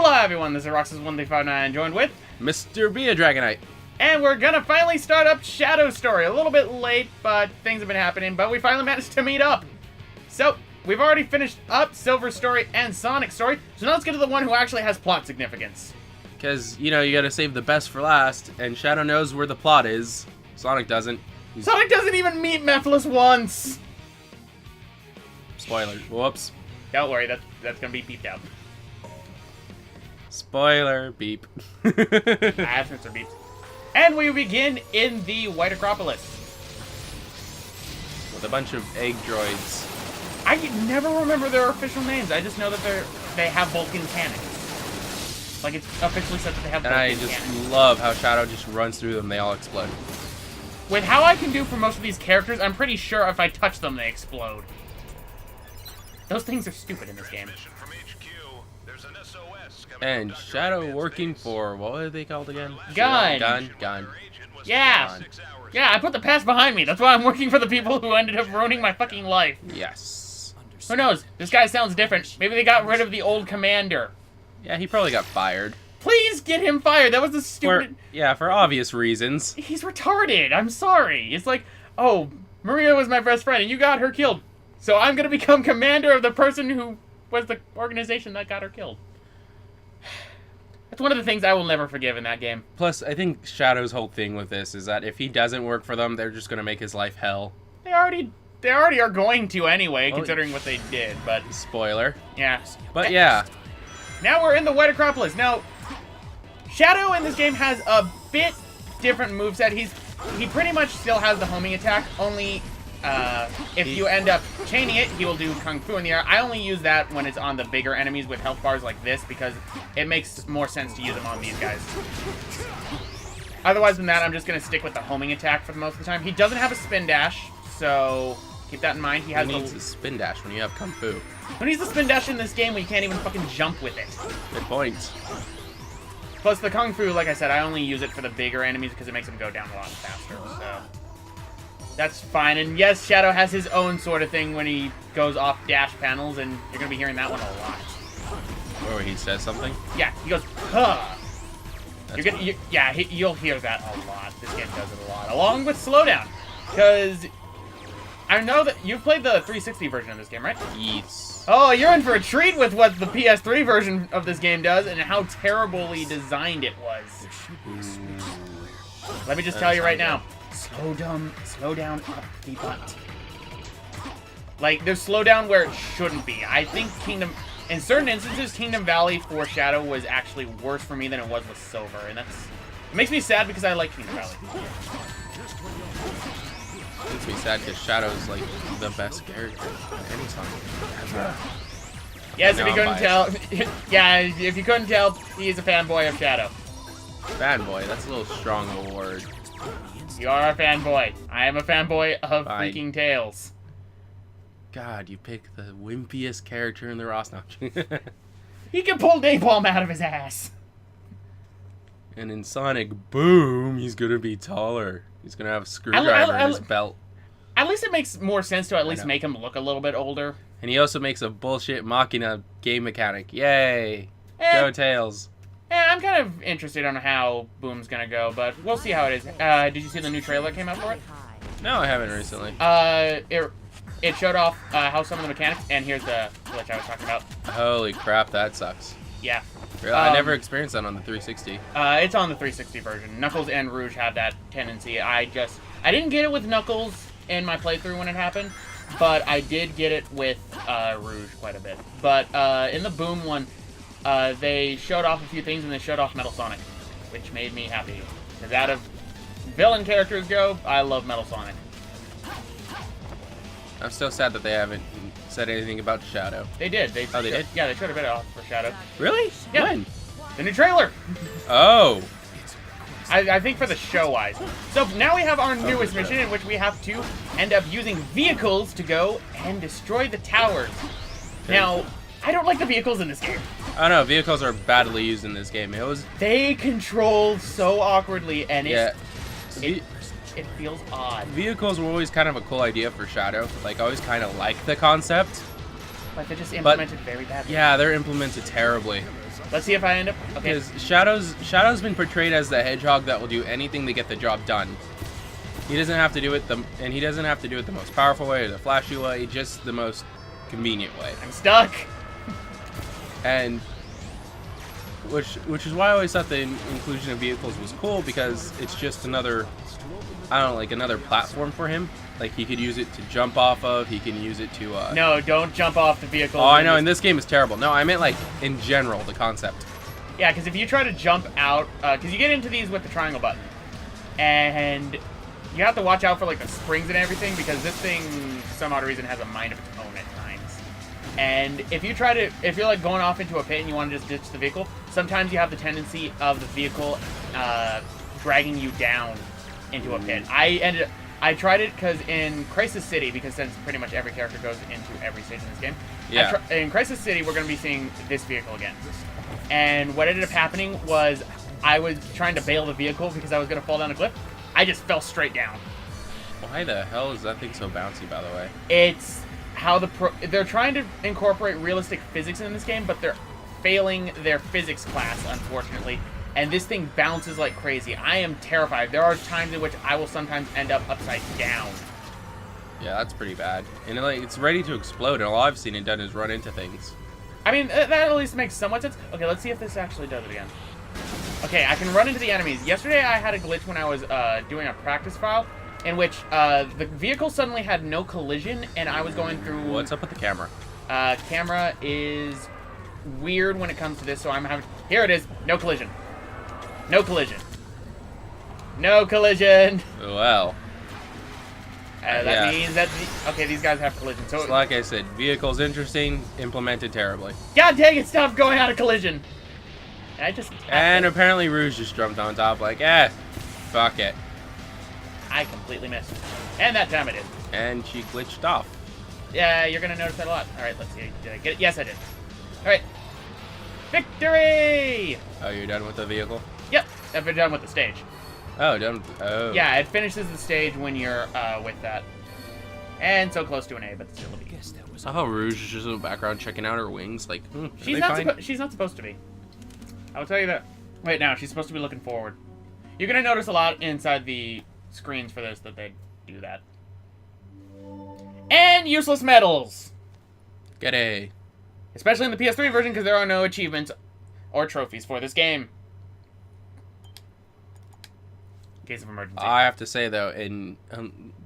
Hello everyone, this is Roxas1359 joined with Mr. Be a Dragonite. And we're gonna finally start up Shadow Story. A little bit late, but things have been happening, but we finally managed to meet up. So, we've already finished up Silver's story and Sonic's story, so now let's get to the one who actually has plot significance. Because, you know, you gotta save the best for last, and Shadow knows where the plot is. Sonic doesn't. Sonic doesn't even meet Mephiles once! Spoiler. Whoops. Don't worry, that's gonna be beeped out. Spoiler. Beep. I have censor beeps. And we begin in the White Acropolis. With a bunch of egg droids. I never remember their official names. I just know that they have Vulcan cannons. Like, it's officially said that they have Vulcan cannons. And I just love how Shadow just runs through them, they all explode. With how I can do for most of these characters, I'm pretty sure if I touch them, they explode. Those things are stupid in this game. And Shadow working for, what were they called again? G.U.N. Gun. Yeah. Gun. Yeah, I put the past behind me. That's why I'm working for the people who ended up ruining my fucking life. Yes. Who knows? This guy sounds different. Maybe they got rid of the old commander. Yeah, he probably got fired. Please get him fired. That was the stupid... For obvious reasons. He's retarded. I'm sorry. It's like, oh, Maria was my best friend and you got her killed. So I'm going to become commander of the person who was the organization that got her killed. That's one of the things I will never forgive in that game. Plus, I think Shadow's whole thing with this is that if he doesn't work for them, they're just going to make his life hell. They already are going to anyway, considering what they did, but... Spoiler. Yeah. But yeah. Now we're in the White Acropolis. Now, Shadow in this game has a bit different moveset. He pretty much still has the homing attack, only if you end up chaining it, he will do Kung Fu in the air. I only use that when it's on the bigger enemies with health bars like this, because it makes more sense to use them on these guys. Otherwise than that, I'm just going to stick with the homing attack for the most of the time. He doesn't have a spin dash, so keep that in mind. He needs a spin dash when you have Kung Fu. Who needs the spin dash in this game when you can't even fucking jump with it? Good point. Plus the Kung Fu, like I said, I only use it for the bigger enemies because it makes them go down a lot faster, so... That's fine, and yes, Shadow has his own sort of thing when he goes off dash panels, and you're going to be hearing that one a lot. Or he says something? Yeah, he goes, huh. You'll hear that a lot. This game does it a lot, along with slowdown. Because I know that you've played the 360 version of this game, right? Yes. Oh, you're in for a treat with what the PS3 version of this game does, and how terribly designed it was. Let me just tell you right now. Slow down up the butt. Like, there's slowdown where it shouldn't be. I think in certain instances, Kingdom Valley for Shadow was actually worse for me than it was with Silver, and it makes me sad because I like Kingdom Valley. It makes me sad because Shadow's like the best character in any Sonic ever. Yes, if you couldn't tell, yeah, if you couldn't tell, he's a fanboy of Shadow. Fanboy, that's a little strong of a word. You are a fanboy. I am a fanboy of freaking Tails. God, you pick the wimpiest character in the roster. He can pull napalm out of his ass. And in Sonic Boom, he's gonna be taller. He's gonna have a screwdriver in his belt. At least it makes more sense to at least make him look a little bit older. And he also makes a bullshit Machina game mechanic. Yay! Go Tails. Yeah, I'm kind of interested on how Boom's gonna go, but we'll see how it is. Did you see the new trailer that came out for it? No, I haven't recently. It showed off how some of the mechanics, and here's the glitch I was talking about. Holy crap, that sucks. Yeah. Really? I never experienced that on the 360. It's on the 360 version. Knuckles and Rouge have that tendency. I didn't get it with Knuckles in my playthrough when it happened, but I did get it with Rouge quite a bit. But in the Boom one, they showed off a few things, and they showed off Metal Sonic, which made me happy. Because out of villain characters go, I love Metal Sonic. I'm still sad that they haven't said anything about Shadow. They did. They did? Yeah, they showed a bit off for Shadow. Really? Yeah. When? The new trailer. Oh. I think for the show-wise. So now we have our newest mission in which we have to end up using vehicles to go and destroy the towers. Now, I don't like the vehicles in this game. I don't know, vehicles are badly used in this game. They control so awkwardly, and it feels odd. Vehicles were always kind of a cool idea for Shadow. Like, I always kind of liked the concept. But they're just implemented very badly. Yeah, they're implemented terribly. Let's see if I end up... Okay. Because Shadow's been portrayed as the hedgehog that will do anything to get the job done. He doesn't have to do it he doesn't have to do it the most powerful way or the flashy way, just the most convenient way. I'm stuck. And which is why I always thought the inclusion of vehicles was cool, because it's just another, I don't know, like another platform for him. Like he could use it to jump off of. He can use it to. No, don't jump off the vehicle. Oh, I know. And this game is terrible. No, I meant like in general the concept. Yeah, because if you try to jump out, because you get into these with the triangle button, and you have to watch out for like the springs and everything, because this thing, for some odd reason, has a mind of its own at times. And if you're like going off into a pit and you want to just ditch the vehicle, sometimes you have the tendency of the vehicle dragging you down into a pit. I tried it because in Crisis City, because since pretty much every character goes into every stage in this game, yeah. In Crisis City, we're going to be seeing this vehicle again. And what ended up happening was I was trying to bail the vehicle because I was going to fall down a cliff. I just fell straight down. Why the hell is that thing so bouncy, by the way? It's how they're trying to incorporate realistic physics in this game, but they're failing their physics class, unfortunately. And this thing bounces like crazy. I am terrified. There are times in which I will sometimes end up upside down. Yeah, that's pretty bad. And like, it's ready to explode, and all I've seen it done is run into things. I mean, that at least makes somewhat sense. Okay, let's see if this actually does it again. Okay, I can run into the enemies. Yesterday I had a glitch when I was doing a practice file in which the vehicle suddenly had no collision, and I was going through... What's up with the camera? Camera is weird when it comes to this, so I'm having... Here it is. No collision. No collision. No collision. Well. That means that... Okay, these guys have collision. So like I said, vehicle's interesting, implemented terribly. God dang it, stop going out of collision. And apparently Rouge just jumped on top like, fuck it. I completely missed. And that time I did. And she glitched off. Yeah, you're going to notice that a lot. All right, let's see. Did I get it? Yes, I did. All right. Victory! Oh, you're done with the vehicle? Yep, I've been done with the stage. Oh, done. Oh. Yeah, it finishes the stage when you're with that. And so close to an A, but still a B. Oh, Rouge is just in the background checking out her wings. Like, she's not supposed to be. I will tell you that. Wait, now she's supposed to be looking forward. You're gonna notice a lot inside the screens for this that they do that. And useless medals. Get A. Especially in the PS3 version, because there are no achievements or trophies for this game. In case of emergency. I have to say though,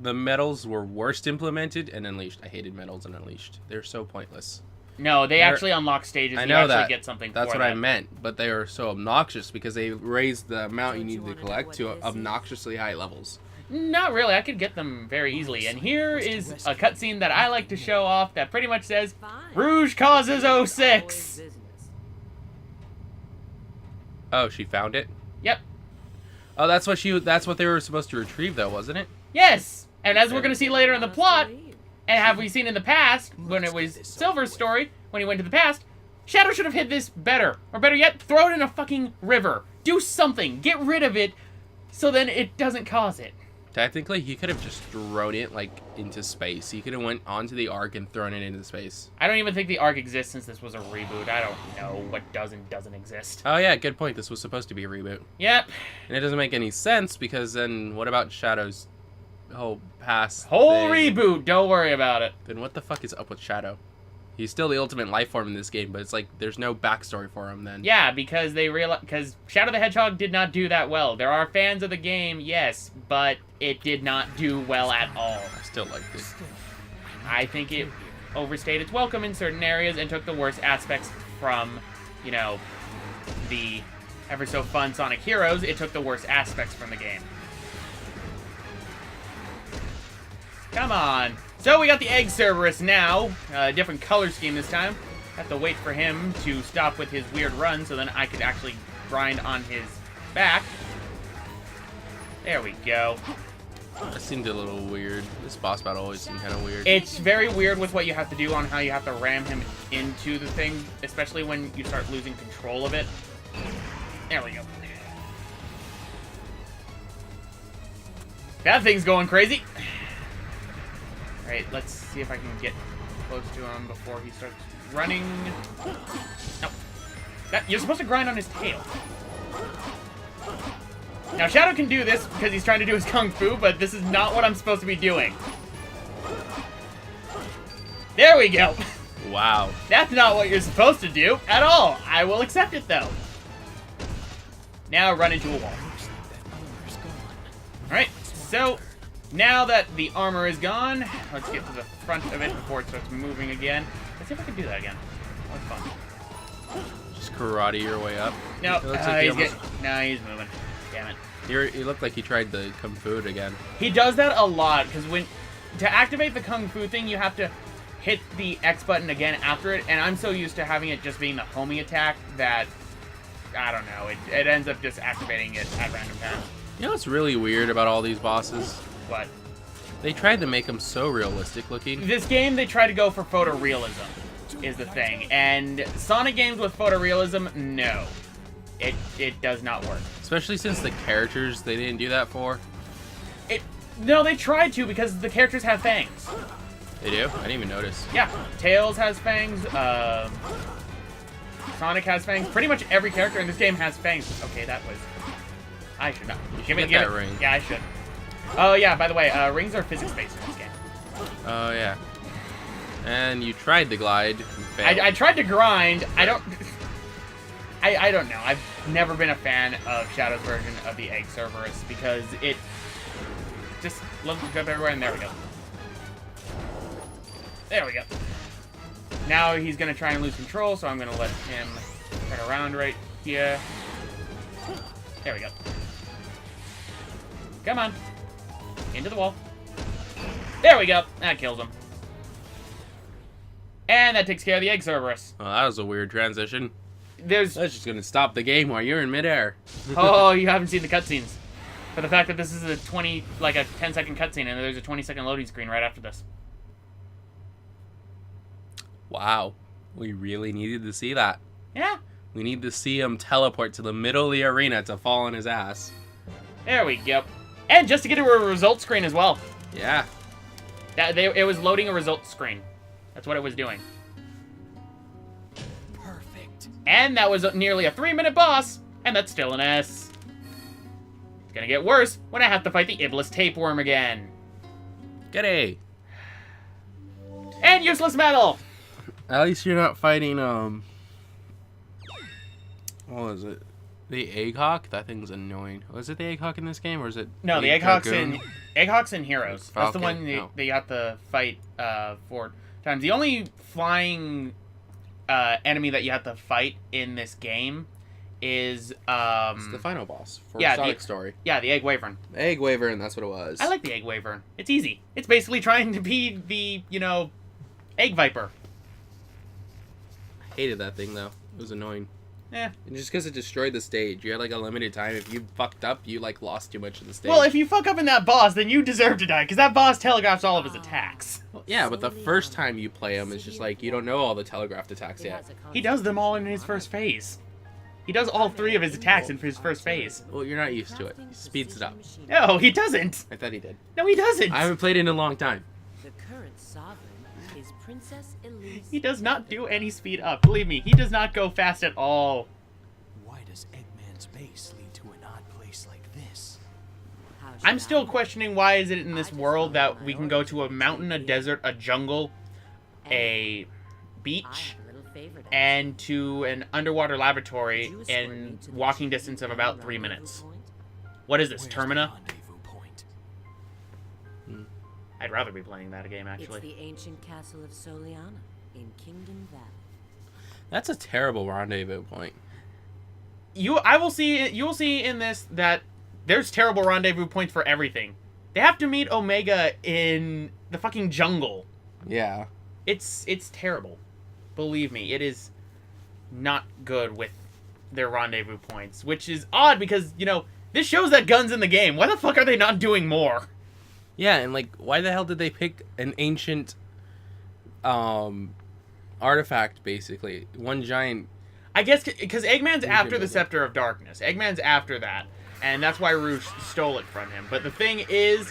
the medals were worst implemented in Unleashed. I hated medals in Unleashed. They're so pointless. No, they actually unlock stages. I know you actually get something That's for what that. I meant, but they are so obnoxious because they raised the amount you need to collect to obnoxiously high levels. Not really. I could get them very easily. And here is a cutscene that I like to show off that pretty much says, Rouge causes 06. Oh, she found it? Yep. Oh, that's what they were supposed to retrieve though, wasn't it? Yes. And as we're going to see later in the plot, and have we seen in the past, when it was Silver's story, when he went to the past, Shadow should have hid this better. Or better yet, throw it in a fucking river. Do something. Get rid of it so then it doesn't cause it. Technically, he could have just thrown it, like, into space. He could have went onto the Ark and thrown it into space. I don't even think the Ark exists since this was a reboot. I don't know what doesn't exist. Oh, yeah, good point. This was supposed to be a reboot. Yep. And it doesn't make any sense, because then what about Shadow's whole past whole thing? Reboot, don't worry about it. Then what the fuck is up with Shadow? He's still the ultimate life form in this game, but it's like there's no backstory for him then. Yeah, because because Shadow the Hedgehog did not do that well. There are fans of the game, yes, but it did not do well at all. I still liked it. I think it overstayed its welcome in certain areas and took the worst aspects from, you know, the ever so fun Sonic Heroes. It took the worst aspects from the game. Come on. So we got the egg Cerberus now. Different color scheme this time. Have to wait for him to stop with his weird run so then I could actually grind on his back. There we go. That seemed a little weird. This boss battle always seemed kind of weird. It's very weird with what you have to do on how you have to ram him into the thing, especially when you start losing control of it. There we go. That thing's going crazy. Alright, let's see if I can get close to him before he starts running. Nope. You're supposed to grind on his tail. Now, Shadow can do this because he's trying to do his Kung Fu, but this is not what I'm supposed to be doing. There we go. Wow. That's not what you're supposed to do at all. I will accept it, though. Now run into a wall. Alright, so now that the armor is gone, let's get to the front of it before it starts moving again. Let's see if I can do that again. That was fun. Just karate your way up. No, It looks like he's moving. Damn it. He looked like he tried the Kung Fu again. He does that a lot, because to activate the Kung Fu thing, you have to hit the X button again after it, and I'm so used to having it just being the homing attack that, I don't know, it ends up just activating it at random times. You know what's really weird about all these bosses? What? They tried to make them so realistic looking. This game, they try to go for photorealism, is the thing. And Sonic games with photorealism, no. It does not work. Especially since the characters they didn't do that for. No, they tried to because the characters have fangs. They do? I didn't even notice. Yeah, Tails has fangs, Sonic has fangs. Pretty much every character in this game has fangs. Okay, that was... I should not. Give me that ring. Yeah, I should. Oh, yeah, by the way, rings are physics-based in this game. Oh, yeah. And you tried to glide and failed. I tried to grind. I don't know. I've never been a fan of Shadow's version of the Egg Cerberus because it just loves to jump everywhere, and there we go. There we go. Now he's going to try and lose control, so I'm going to let him turn around right here. There we go. Come on. Into the wall. There we go. That kills him. And that takes care of the Egg Cerberus. Well, that was a weird transition. That's just going to stop the game while you're in midair. Oh, you haven't seen the cutscenes. For the fact that this is a 10-second cutscene, and there's a 20-second loading screen right after this. Wow. We really needed to see that. Yeah. We need to see him teleport to the middle of the arena to fall on his ass. There we go. And just to get to a result screen as well. Yeah. It was loading a result screen. That's what it was doing. Perfect. And that was nearly a 3-minute boss, and that's still an S. It's gonna get worse when I have to fight the Iblis Tapeworm again. G'day. And useless metal! At least you're not fighting, what was it? The Egghawk? That thing's annoying. Was it the Egghawk in this game, or is it... No, the Egghawk's in Heroes. That's the one no. that you have to fight 4 times. The only flying enemy that you have to fight in this game is... it's the final boss for Sonic Story. Yeah, the Egg Wyvern. Egg Wyvern, that's what it was. I like the Egg Wyvern. It's easy. It's basically trying to be the, Egg Viper. I hated that thing, though. It was annoying. Yeah. And just because it destroyed the stage. You had, like, a limited time. If you fucked up, you, like, lost too much of the stage. Well, if you fuck up in that boss, then you deserve to die, because that boss telegraphs all of his attacks. Well, yeah, but the first time you play him, it's just like, you don't know all the telegraphed attacks yet. He does them all in his first phase. He does all 3 of his attacks in his first phase. Well, you're not used to it. He speeds it up. No, he doesn't. I thought he did. No, he doesn't. I haven't played it in a long time. The current sovereign is Princess Elise. He does not do any speed up. Believe me, he does not go fast at all. Why does Eggman's base lead to an odd place like this? I'm still questioning why is it in this world that we can go to a mountain, a desert, a jungle, a beach, and to an underwater laboratory in walking distance of about 3 minutes. What is this, Termina? I'd rather be playing that game, actually. It's the ancient castle of Soliana in Kingdom Valley. That's a terrible rendezvous point. You will see in this that there's terrible rendezvous points for everything. They have to meet Omega in the fucking jungle. Yeah. It's terrible. Believe me, it is not good with their rendezvous points, which is odd because, this shows that gun's in the game. Why the fuck are they not doing more? Yeah, and, like, why the hell did they pick an ancient, artifact, basically? One giant... I guess because Eggman's after the Scepter of Darkness. Eggman's after that, and that's why Rouge stole it from him. But the thing is,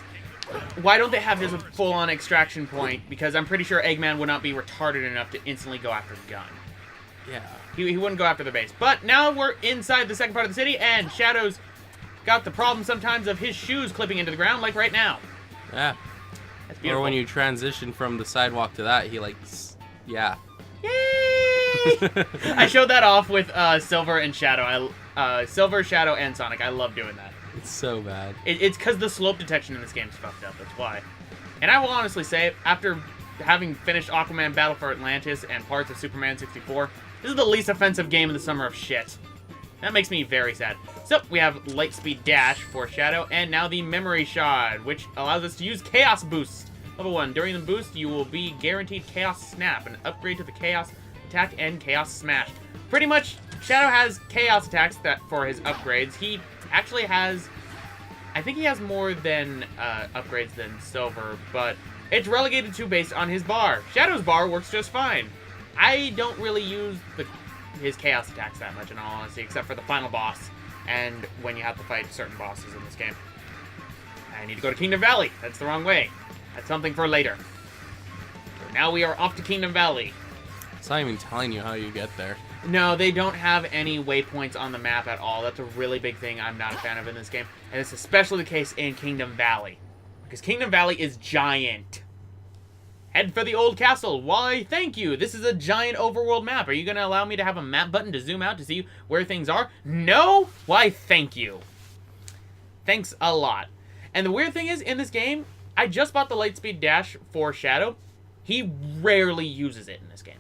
why don't they have this a full-on extraction point? Because I'm pretty sure Eggman would not be retarded enough to instantly go after the gun. Yeah. He wouldn't go after the base. But now we're inside the second part of the city, and Shadow's got the problem sometimes of his shoes clipping into the ground, like right now. Yeah. That's beautiful. Or when you transition from the sidewalk to that, he like, yeah. Yay! I showed that off with Silver and Shadow. Silver, Shadow, and Sonic. I love doing that. It's so bad. It's because the slope detection in this game is fucked up. That's why. And I will honestly say, after having finished Aquaman Battle for Atlantis and parts of Superman 64, this is the least offensive game of the summer of shit. That makes me very sad. So, we have Lightspeed Dash for Shadow, and now the Memory Shard, which allows us to use Chaos Boost. Level 1. During the boost, you will be guaranteed Chaos Snap, an upgrade to the Chaos Attack and Chaos Smash. Pretty much, Shadow has Chaos Attacks that for his upgrades. He actually has... I think he has more than upgrades than Silver, but it's relegated to based on his bar. Shadow's bar works just fine. I don't really use his Chaos Attacks that much, in all honesty, except for the final boss, and when you have to fight certain bosses in this game. I need to go to Kingdom Valley. That's the wrong way. That's something for later. Now we are off to Kingdom Valley. It's not even telling you how you get there. No, they don't have any waypoints on the map at all. That's a really big thing I'm not a fan of in this game. And it's especially the case in Kingdom Valley. Because Kingdom Valley is giant. Head for the old castle. Why, thank you. This is a giant overworld map. Are you going to allow me to have a map button to zoom out to see where things are? No? Why, thank you. Thanks a lot. And the weird thing is, in this game, I just bought the Lightspeed Dash for Shadow. He rarely uses it in this game.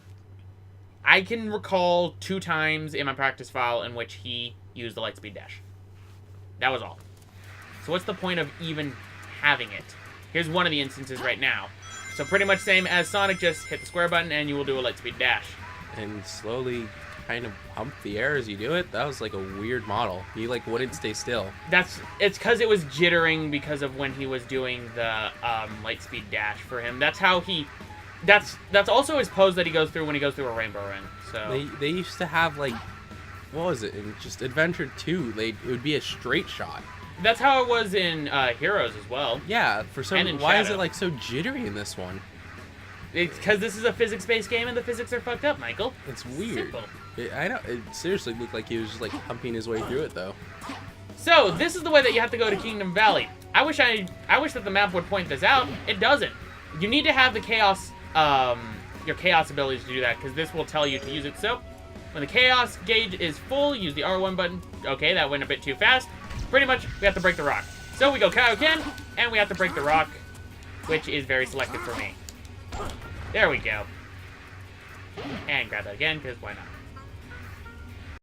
I can recall 2 times in my practice file in which he used the Lightspeed Dash. That was all. So what's the point of even having it? Here's one of the instances right now. So pretty much same as Sonic, just hit the square button and you will do a Lightspeed Dash. And slowly kind of pump the air as you do it. That was like a weird model. He like wouldn't stay still. It's because it was jittering because of when he was doing the Lightspeed Dash for him. That's how he... That's also his pose that he goes through when he goes through a rainbow ring. So they used to have like, what was it? In just Adventure 2, it would be a straight shot. That's how it was in Heroes as well. Yeah, for some reason. Why is it like so jittery in this one? It's because this is a physics-based game and the physics are fucked up, Michael. It's weird. Simple. I know. It seriously looked like he was just like humping his way through it though. So this is the way that you have to go to Kingdom Valley. I wish that the map would point this out. It doesn't. You need to have the chaos. Your chaos abilities to do that, because this will tell you to use it. So, when the chaos gauge is full, use the R1 button. Okay, that went a bit too fast. Pretty much, we have to break the rock. So we go Kaioken, and we have to break the rock, which is very selective for me. There we go. And grab that again, because why not?